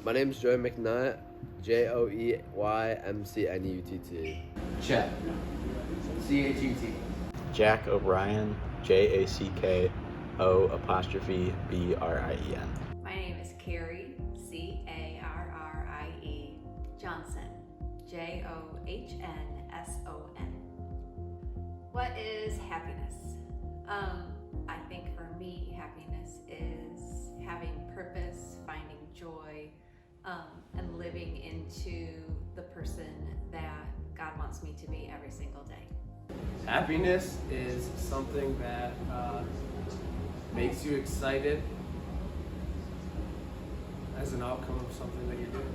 My name's Joey McNutt, JoeyMcNutt. Chet. CHUT. Jack O'Brien, JACKO'Brien. My name is Carrie, Carrie Johnson, JOHNSON. What is happiness? I think for me, happiness is having purpose, finding joy, and living into the person that God wants me to be every single day. Happiness is something that makes you excited as an outcome of something that you're doing.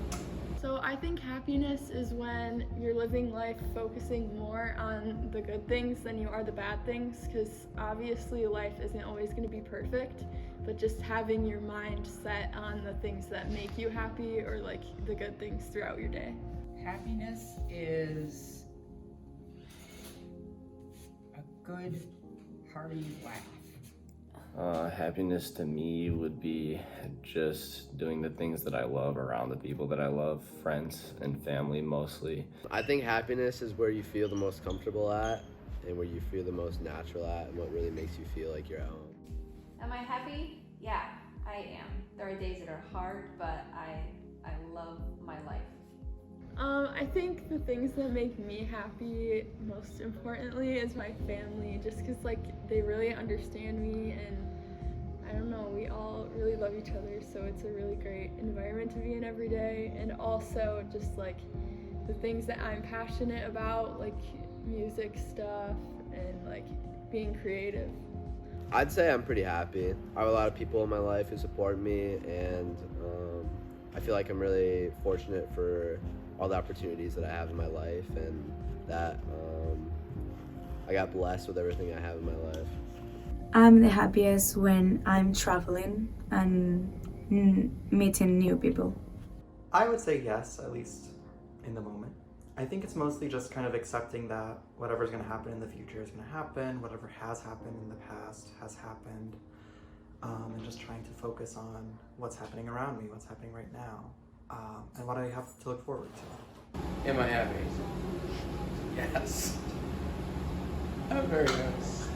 So I think happiness is when you're living life focusing more on the good things than you are the bad things, because obviously life isn't always going to be perfect, but just having your mind set on the things that make you happy or like the good things throughout your day. Happiness is a good, hearty laugh. Happiness to me would be just doing the things that I love around the people that I love, friends and family mostly. I think happiness is where you feel the most comfortable at and where you feel the most natural at and what really makes you feel like you're at home. Am I happy? Yeah, I am. There are days that are hard, but I love my life. I think the things that make me happy most importantly is my family, just because like they really understand me, and I don't know, we all really love each other, so it's a really great environment to be in every day. And also just like the things that I'm passionate about, like music stuff and like being creative. I'd say I'm pretty happy. I have a lot of people in my life who support me, and I feel like I'm really fortunate for all the opportunities that I have in my life, and that I got blessed with everything I have in my life. I'm the happiest when I'm traveling and meeting new people. I would say yes, at least in the moment. I think it's mostly just kind of accepting that whatever's going to happen in the future is going to happen, whatever has happened in the past has happened, and just trying to focus on what's happening around me, what's happening right now, and what I have to look forward to. Am I happy? Yes. I'm very nice.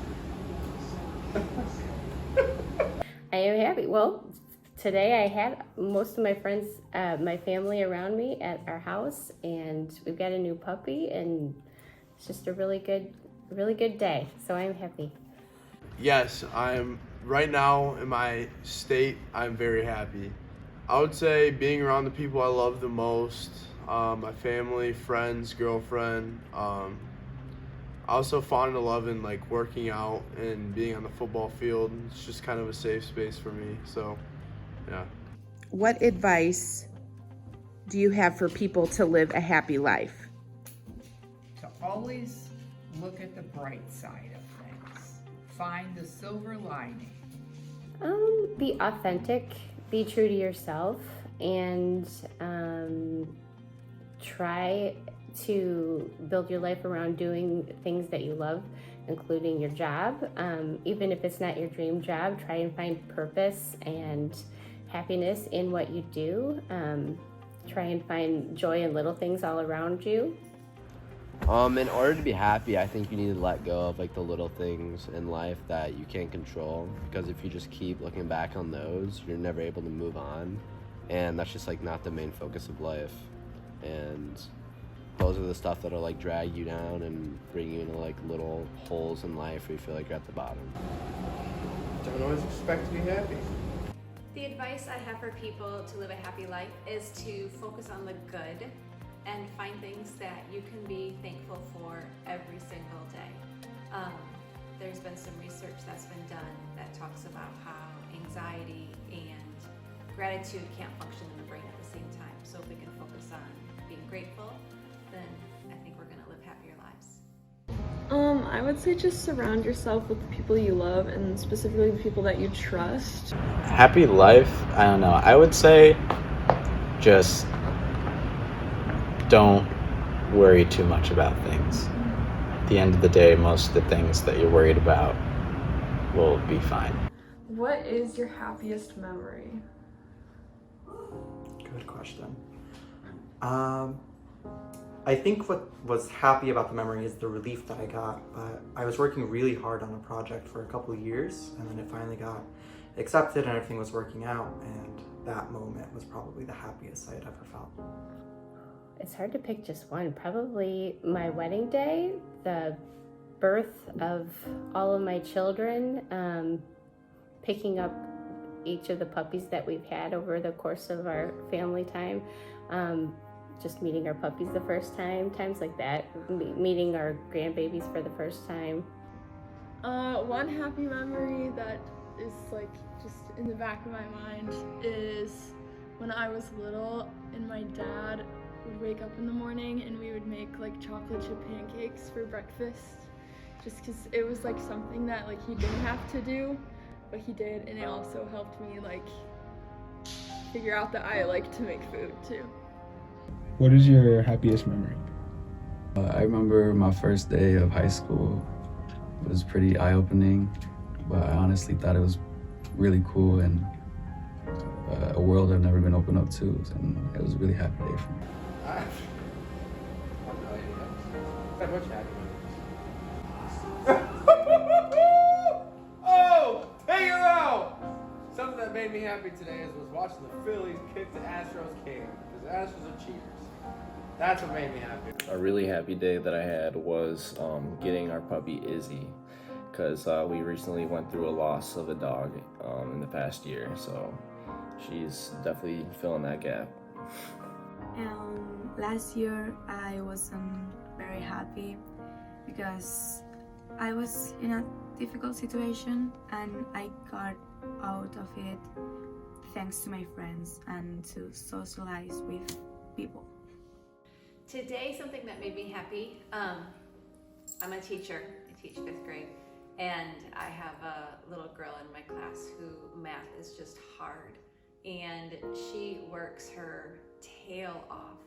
I am happy. Well, today I had most of my friends, my family around me at our house, and we've got a new puppy, and it's just a really good day. So I'm happy. Yes, right now in my state, I'm very happy. I would say being around the people I love the most, my family, friends, girlfriend. I also fall into loving like working out and being on the football field. It's just kind of a safe space for me, so yeah. What advice do you have for people to live a happy life? To always look at the bright side of things. Find the silver lining. Be authentic, be true to yourself, and try to build your life around doing things that you love, including your job. Even if it's not your dream job, try and find purpose and happiness in what you do. Try and find joy in little things all around you. In order to be happy, I think you need to let go of like the little things in life that you can't control, because if you just keep looking back on those, you're never able to move on, and that's just like not the main focus of life. And those are the stuff that'll like drag you down and bring you into like little holes in life where you feel like you're at the bottom. Don't always expect to be happy. The advice I have for people to live a happy life is to focus on the good and find things that you can be thankful for every single day. There's been some research that's been done that talks about how anxiety and gratitude can't function in the brain at the same time. So if we can focus on being grateful, then I think we're gonna live happier lives. I would say just surround yourself with the people you love, and specifically the people that you trust. Happy life, I don't know. I would say just don't worry too much about things. At the end of the day, most of the things that you're worried about will be fine. What is your happiest memory? Good question. I think what was happy about the memory is the relief that I got, but I was working really hard on a project for a couple of years, and then it finally got accepted and everything was working out, and that moment was probably the happiest I had ever felt. It's hard to pick just one. Probably my wedding day, the birth of all of my children, picking up each of the puppies that we've had over the course of our family time, just meeting our puppies the first time, times like that, meeting our grandbabies for the first time. One happy memory that is like just in the back of my mind is when I was little and my dad would wake up in the morning and we would make like chocolate chip pancakes for breakfast, just because it was like something that like he didn't have to do, but he did, and it also helped me like figure out that I like to make food too. What is your happiest memory? I remember my first day of high school. It was pretty eye-opening, but I honestly thought it was really cool and a world I've never been opened up to, and it was a really happy day for me. Oh, take it out! Something that made me happy today was watching the Phillies kick the Astros king, because the Astros are cheaters. That's what made me happy. A really happy day that I had was getting our puppy Izzy, because we recently went through a loss of a dog in the past year, so she's definitely filling that gap. Last year I wasn't very happy because I was in a difficult situation and I got out of it thanks to my friends and to socialize with people. Today, something that made me happy, I'm a teacher. I teach 5th grade, and I have a little girl in my class who math is just hard, and she works her tail off.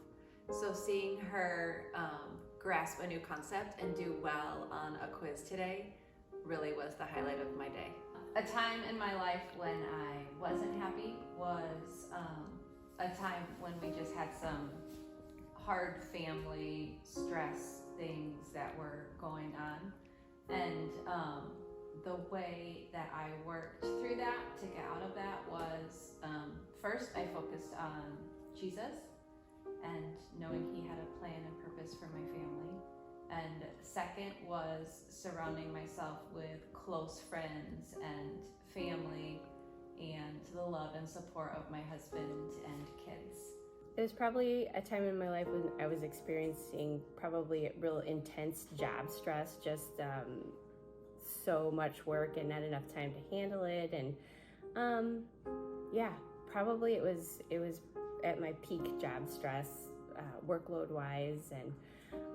So seeing her grasp a new concept and do well on a quiz today really was the highlight of my day. A time in my life when I wasn't happy was a time when we just had some hard family stress things that were going on, and the way that I worked through that to get out of that was first I focused on Jesus and knowing he had a plan and purpose for my family, and second was surrounding myself with close friends and family and the love and support of my husband and kids. It was probably a time in my life when I was experiencing probably a real intense job stress, just so much work and not enough time to handle it. And yeah, probably it was at my peak job stress, workload wise. And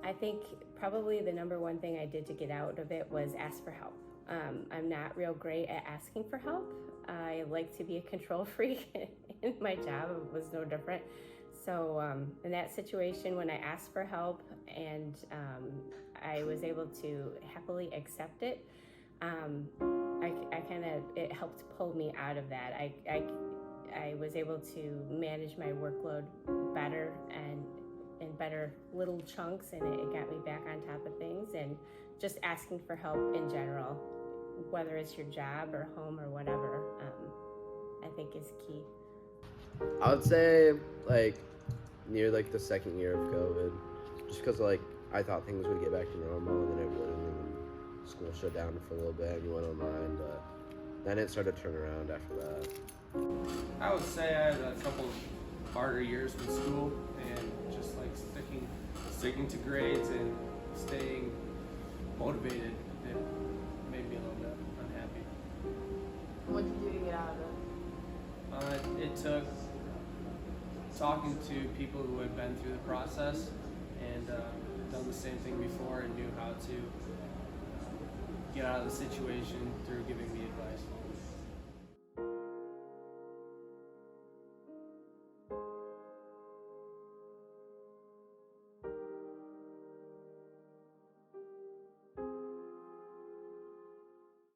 I think probably the number one thing I did to get out of it was ask for help. I'm not real great at asking for help. I like to be a control freak, and my job was no different. So in that situation, when I asked for help and I was able to happily accept it, it helped pull me out of that. I was able to manage my workload better and in better little chunks, and it got me back on top of things. And just asking for help in general, whether it's your job or home or whatever, I think is key. I would say like near like the second year of COVID, just because like I thought things would get back to normal and then it wouldn't, and then school shut down for a little bit and you went online, but then it started to turn around after that. I would say I had a couple harder years with school and just like sticking to grades and staying motivated. It made me a little bit unhappy. What did you do to get out of it? It took talking to people who had been through the process and done the same thing before and knew how to get out of the situation through giving me advice.